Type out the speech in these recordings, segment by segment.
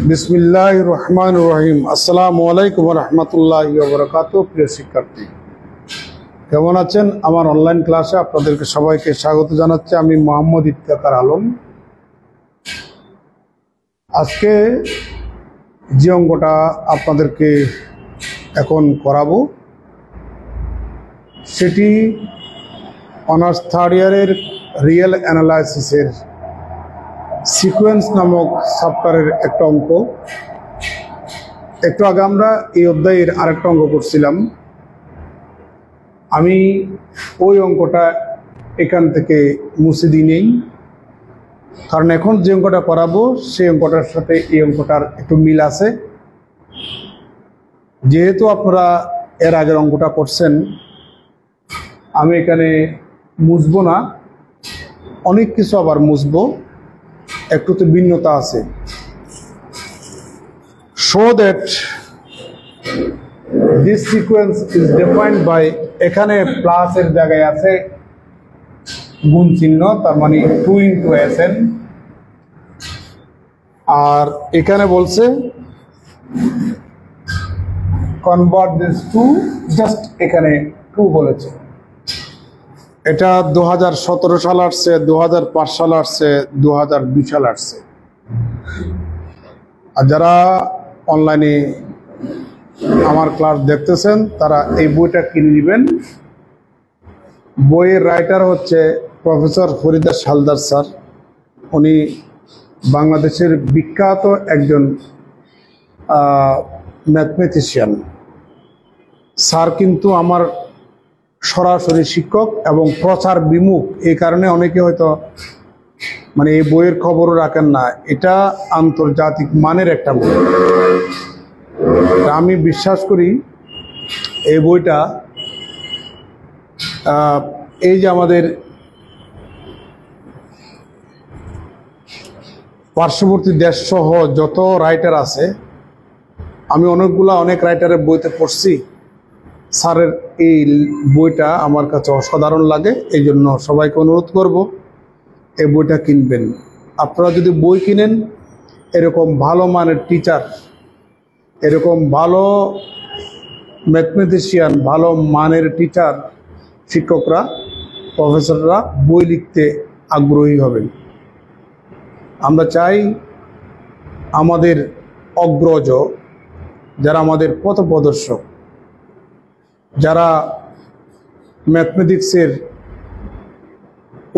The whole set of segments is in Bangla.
বিসমিল্লাহির রহমানির রহিম। আসসালামু আলাইকুম ওয়া রাহমাতুল্লাহি ওয়া বারাকাতুহু। প্রিয় শিক্ষার্থী, কেমন আছেন? আমার অনলাইন ক্লাসে আপনাদেরকে সবাইকে স্বাগত জানাচ্ছি। আমি মোহাম্মদ ইফতেখার আলম। আজকে যে অঙ্কটা আপনাদেরকে এখন করাবো সেটি অনার্স থার্ড ইয়ারের রিয়েল অ্যানালাইসিসের সিকোয়েন্স নামক চ্যাপ্টারের একটা অঙ্ক। একটু আগে আমরা এই অধ্যায়ের আরেকটা অঙ্ক করছিলাম। আমি ওই অঙ্কটা এখান থেকে মুছে দিই নেই, কারণ এখন যে অঙ্কটা করাবো সেই অঙ্কটার সাথে এই অঙ্কটার একটু মিল আছে। যেহেতু আপনারা এর আগের অঙ্কটা করছেন, আমি এখানে মুছবো না, অনেক কিছু আবার মুছবো, একটু তো ভিন্নতা আছে। Show that this sequence is defined by, এখানে প্লাসের জায়গায় আছে গুণ চিহ্ন, তার মানে 2 × SN। আর এখানে বলছে কনভার্ট দিস টু, জাস্ট এখানে 2 বলেছে। এটা 2017 সাল আসছে, 2005 সাল আসছে, 2002 সাল আসছে। আর যারা অনলাইনে আমার ক্লাস দেখতেছেন তারা এই বইটা কিনে নেবেন। বইয়ের রাইটার হচ্ছে প্রফেসর ফরিদা হালদার স্যার। উনি বাংলাদেশের বিখ্যাত একজন ম্যাথমেটিশিয়ান। স্যার কিন্তু আমার সরাসরি শিক্ষক এবং প্রচার বিমুখ, এই কারণে অনেকে হয়তো মানে এই বইয়ের খবরও রাখেন না। এটা আন্তর্জাতিক মানের একটা বই। আমি বিশ্বাস করি এই বইটা এই যে আমাদের পার্শ্ববর্তী দেশ সহ যত রাইটার আছে, আমি অনেক রাইটারের বইতে পড়ছি। স্যারের এই বইটা আমার কাছে অসাধারণ লাগে। এই জন্য সবাইকে অনুরোধ করব এই বইটা কিনবেন। আপনারা যদি বই কিনেন, এরকম ভালো মানের টিচার, এরকম ভালো ম্যাথমেটিশিয়ান, ভালো মানের টিচার, শিক্ষকরা, প্রফেসররা বই লিখতে আগ্রহী হবেন। আমরা চাই আমাদের অগ্রজ, যারা আমাদের পথপ্রদর্শক, যারা ম্যাথমেটিক্সের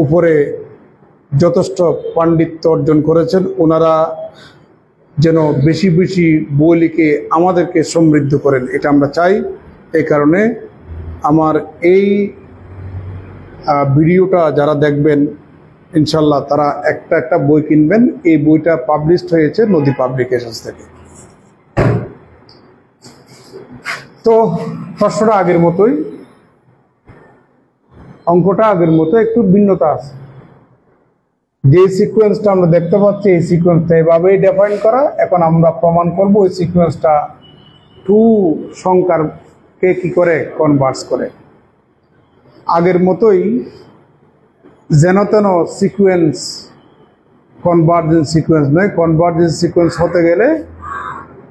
উপরে যথেষ্ট পাণ্ডিত্য অর্জন করেছেন, ওনারা যেন বেশি বেশি বই লিখে আমাদেরকে সমৃদ্ধ করেন, এটা আমরা চাই। এই কারণে আমার এই ভিডিওটা যারা দেখবেন, ইনশাল্লাহ তারা একটা বই কিনবেন। এই বইটা পাবলিশড হয়েছে নদী পাবলিকেশনস থেকে। তো প্রশ্নটা আগের মতোই, অঙ্কটা আগের মতো, একটু ভিন্নতা আছে। যে সিকোয়েন্সটা আমরা দেখতে পাচ্ছি, এই সিকোয়েন্সটা এভাবেই ডিফাইন করা। এখন আমরা প্রমাণ করব ওই সিকোয়েন্সটা 2 সংখ্যাকে কি করে কনভার্স করে। আগের মতোই যেন তেন সিকোয়েন্স কনভার্জেন্স সিকোয়েন্স নয়। কনভার্জেন্স সিকোয়েন্স হতে গেলে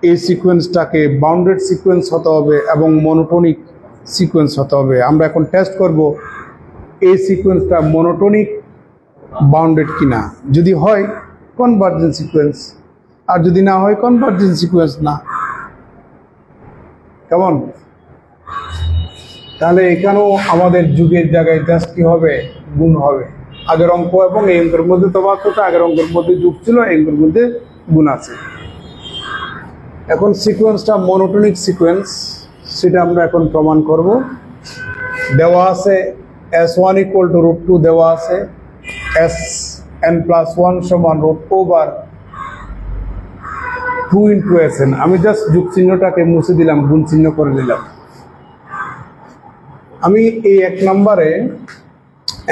এই সিকোয়েন্সটাকে বাউন্ডেড সিকোয়েন্স হতে হবে এবং মনোটোনিক সিকোয়েন্স হতে হবে। আমরা এখন টেস্ট করব এই সিকোয়েন্সটা মনোটোনিক বাউন্ডেড কিনা। যদি হয় কনভার্জেন্স সিকোয়েন্স, আর যদি না হয় কনভার্জেন্স সিকোয়েন্স না। কেমন? তাহলে এখানেও আমাদের যুগের জায়গায় জাস্ট কি হবে, গুণ হবে। আগের অঙ্ক এবং এই অঙ্কের মধ্যে তফাৎ, আগের অঙ্কের মধ্যে যুগ ছিল, এই অঙ্কের মধ্যে গুণ আছে। এখন সিকোয়েন্সটা মনোটোনিক সিকোয়েন্স, সেটা আমরা এখন প্রমাণ করব। দেওয়া আছে S1 = √2, দেওয়া আছে Sn+1 = √2 × Sn। আমি জাস্ট যোগ চিহ্নটাকে মুছে দিলাম, গুণ চিহ্ন করে দিলাম। আমি এই 1 নম্বরে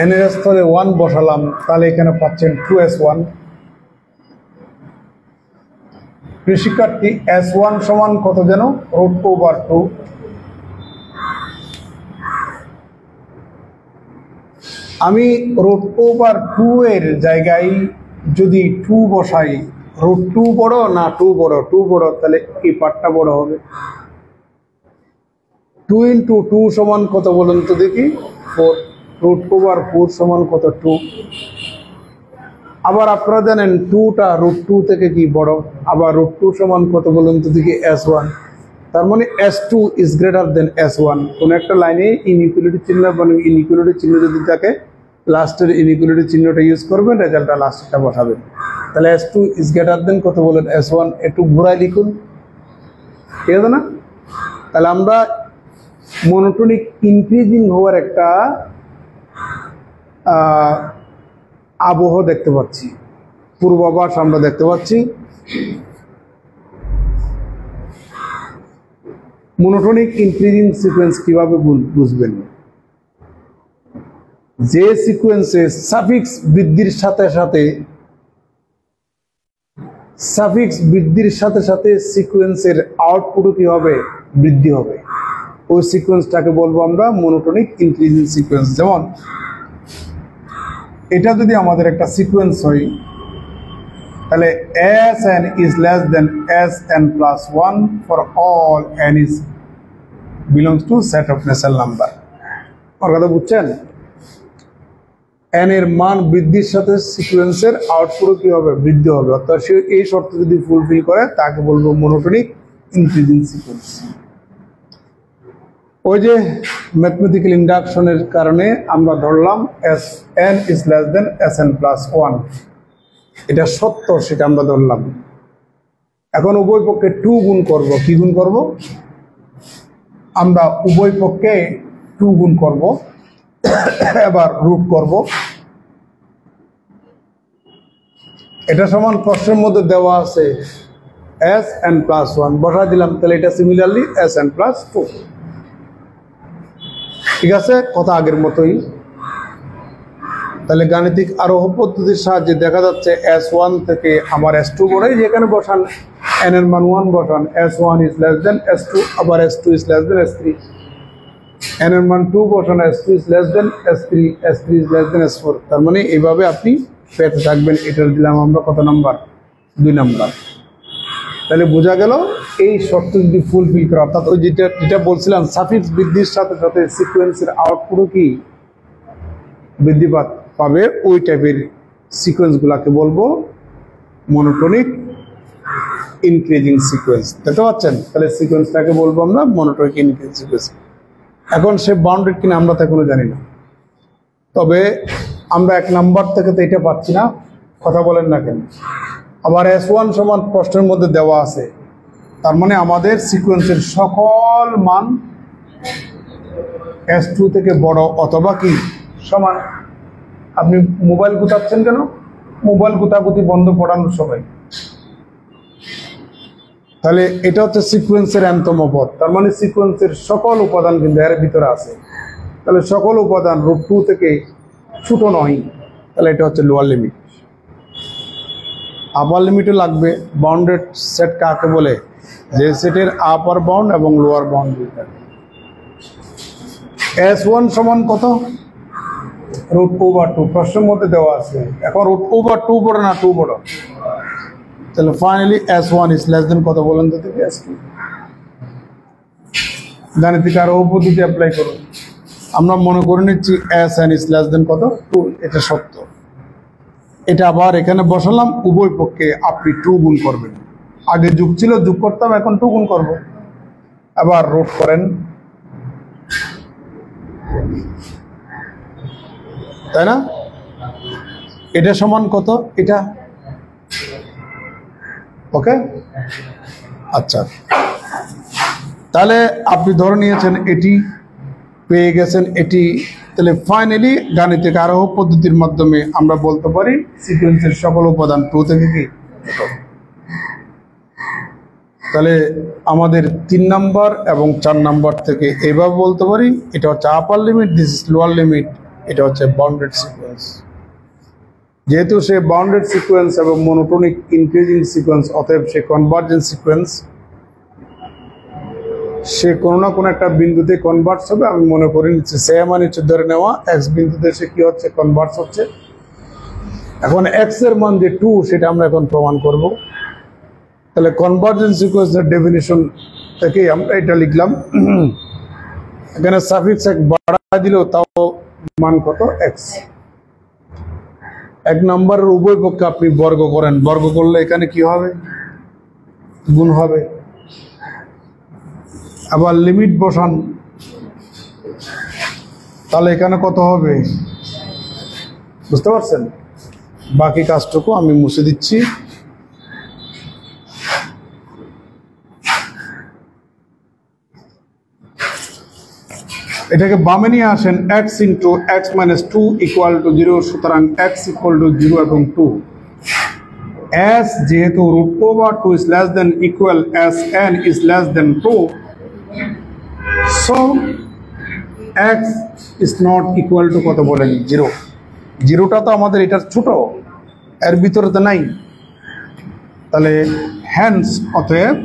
n এর স্থলে 1 বসালাম, তাহলে এখানে পাচ্ছেন 2S1। শিক্ষার্থী, S1 সমান কত যেন? √2/2। আমি √2/2 এর জায়গায় যদি 2 বসাই, √2 বড় না 2 বড়? 2 বড়, তাহলে এই পার্টটা বড় হবে। 2 × 2 সমান কত বলুন তো দেখি? 4। √2/4 সমান কত? 2। আবার আপনারা জানেন 2টা √2 থেকে কি বড়। আবার √2 সমান কত বলুন তো দেখি? S1। তার মানে S2 is greater than S1। কোন একটা লাইনে ইনইকুয়ালিটি চিহ্ন এবং ইনইকুয়ালিটি চিহ্ন যদি থাকে, লাস্টের ইনইকুয়ালিটি চিহ্নটা ইউজ করবেন, রেজাল্টটা লাস্টটা বসাবেন। তাহলে S2 ইজ গ্রেটার দেন কত বলেন? S1। একটু ঘুরাই লিখুন, ঠিক আছে না? তাহলে আমরা মনোটনিক ইনক্রিজিং হওয়ার একটা আবহ দেখতে পাচ্ছি, পূর্বাভাস আমরা দেখতে পাচ্ছি। মনোটনিক ইনক্রিজিং সিকোয়েন্স কিভাবে বুঝবেন? যে সিকোয়েন্সে সাফিক্স বৃদ্ধির সাথে সাথে সিকোয়েন্সের আউটপুটও কি হবে? বৃদ্ধি হবে। ওই সিকোয়েন্সটাকে বলবো আমরা মনোটনিক ইনক্রিজিং সিকোয়েন্স। যেমন এটা যদি আমাদের একটা সিকোয়েন্স হয়, তাহলে Sn is less than Sn+1 for all n is belongs to set of natural number। আর কথা বুঝছেন? n এর মান বৃদ্ধির সাথে সিকোয়েন্সের আউটপুট কি হবে? বৃদ্ধি হবে। অর্থাৎ সে এই শর্ত যদি ফুলফিল করে তাকে বলবো মনোটনিক ইনক্রিজিং সিকোয়েন্স। ওই যে ম্যাথমেটিক্যাল ইন্ডাকশনের কারণে আমরা ধরলাম Sn is less than Sn+1, এটা সত্য, সেটা আমরা ধরলাম। এখন উভয় পক্ষে 2 গুণ করব। কি গুণ করব? আমরা উভয় পক্ষে 2 গুণ করব, এবার রুট করব। এটা সমান প্রশ্নের মধ্যে দেওয়া আছে Sn+1, বসা দিলাম। তাহলে এটা সিমিলারলি Sn+2। ঠিক আছে, কথা আগের মতোই। তাহলে গাণিতিক আরোহ পদ্ধতির সাহায্যে দেখা যাচ্ছে S1 থেকে আমার S2 বড়, যেখানে বসান n এর মান 1 বসান, S1 is less than S2, আবার S2 is less than S3, n এর মান 2 বসান, S2 is less than S3, S3 is less than S4। তার মানে এইভাবে আপনি পেতে থাকবেন। এটার দিলাম আমরা কত নাম্বার? 2 নাম্বার। তাহলে বোঝা গেল এই শর্ত যদি ফুলফিল করে, অর্থাৎ ওই যেটা বলছিলাম সাফিক্স বৃদ্ধির সাথে সাথে সিকোয়েন্সের আউটপুটও কি বৃদ্ধি পাবে, ওই টাইপের সিকোয়েন্সগুলোকে বলবো মনোটনিক ইনক্রিজিং সিকোয়েন্স। দেখতে পাচ্ছেন? তাহলে সিকোয়েন্সটাকে বলবো আমরা মনোটনিক ইনক্রিজিং সিকোয়েন্স। এখন সে বাউন্ডেড কিনা আমরা তো এখনো জানি না, তবে আমরা 1 নাম্বার থেকে তো এটা পাচ্ছি না, কথা বলেন না কেন? আবার S1 সমান প্রশ্নের মধ্যে দেওয়া আছে, তার মানে আমাদের সিকোয়েন্সের সকল মান S2 থেকে বড় অথবা কি সমান। আপনি মোবাইল গুতাচ্ছেন কেন? মোবাইল গুতাগুতি বন্ধ, পড়ানোর সময়। তাহলে এটা হচ্ছে সিকোয়েন্সের nতম পদ, তার মানে সিকোয়েন্সের সকল উপাদান কিন্তু এর ভিতরে আছে। তাহলে সকল উপাদান √2 থেকে ছোট নয়, তাহলে এটা হচ্ছে লোয়ার লিমিট। আপার লিমিটও লাগবে। বাউন্ডেড সেট কাকে বলে? যে সেটের আপার বাউন্ড এবং লোয়ার বাউন্ড থাকে। S1 সমান কত? √2/2 প্রশ্নের মধ্যে দেওয়া আছে। এখন √2/2 বড় না 2 বড়? তাহলে finally S1 is less than কত বলেন তো দেখি? S2। গাণিতিক আরোহ পদ্ধতি অ্যাপ্লাই করুন। আমরা মনে করে নিচ্ছি Sn is less than কত? 2। এটা সত্য। এটা আবার এখানে বসালাম, উভয় পক্ষে আপনি 2 গুণ করবেন। আগে যোগ ছিল, যোগ করতাম, এখন 2 গুণ করব। আবার রুট করেন, তাই না? এটা সমান কত? এটা ওকে। আচ্ছা, তাহলে আপনি ধরে নিয়েছেন এটি, পেয়ে গেছেন এটি। তাহলে ফাইনালি গাণিতিক আরোহ পদ্ধতির মাধ্যমে আমরা বলতে পারি সিকোয়েন্সের সকল উপাদান 2 থেকে কি। তাহলে আমাদের 3 নাম্বার এবং 4 নাম্বার থেকে এইভাবে বলতে পারি, এটা হচ্ছে আপার limit, this is lower limit, এটা হচ্ছে বাউন্ডেড সিকোয়েন্স। যেহেতু সে বাউন্ডেড সিকোয়েন্স এবং মনোটনিক ইনক্রিজিং সিকোয়েন্স, অতএব সে কনভার্জেন্ট সিকোয়েন্স। সে কোনো না কোনো একটা বিন্দুতে কনভার্স হবে। আমি মনে করে নিচ্ছি সেম মানে হচ্ছে ধরে নেওয়া এক্স বিন্দুতে সে কি হচ্ছে, কনভার্স হচ্ছে। এখন এক্স এর মান যে 2 সেটা আমরা এখন প্রমাণ করব। তাহলে কনভার্জেন্স ইকুয়েশনের ডেফিনিশন থেকেই আমরা এটা লিখলাম। এখানে সাফিক্স এক বাড়া দিলেও তাও মান কত, এক্স। এক নম্বরের উভয় পক্ষে আপনি বর্গ করেন, বর্গ করলে এখানে কি হবে, গুণ হবে। আবার লিমিট বসান, তাহলে এখানে কত হবে, বুঝতে পারছেন? বাকি কাজটুকু আমি মুছে দিচ্ছি। এটাকে বামে নিয়ে আসেন, x into x minus 2 equal to 0। সুতরাং এক্স ইকুয়াল টু 0 এবং 2। এস যেহেতু √2/2 is less than equal as n is less than 2, so x is not equal to কত বলেন, 0। 0টা তো আমাদের এটার ছোট, এর ভিতরে তো নাই। তাহলে হ্যান্স অতএব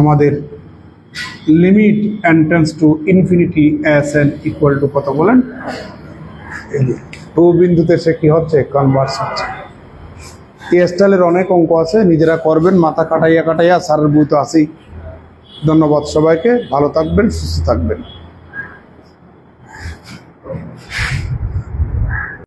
আমাদের limit n tends to infinity as n equal to কত বলেন, 2 বিন্দুতে সে কি হচ্ছে, কনভার্স হচ্ছে। এই স্টাইলের অনেক অঙ্ক আছে, নিজেরা করবেন, মাথা কাটাইয়া কাটাইয়া। স্যারের বই তো আছেই। ধন্যবাদ সবাইকে, ভালো থাকবেন, সুস্থ থাকবেন।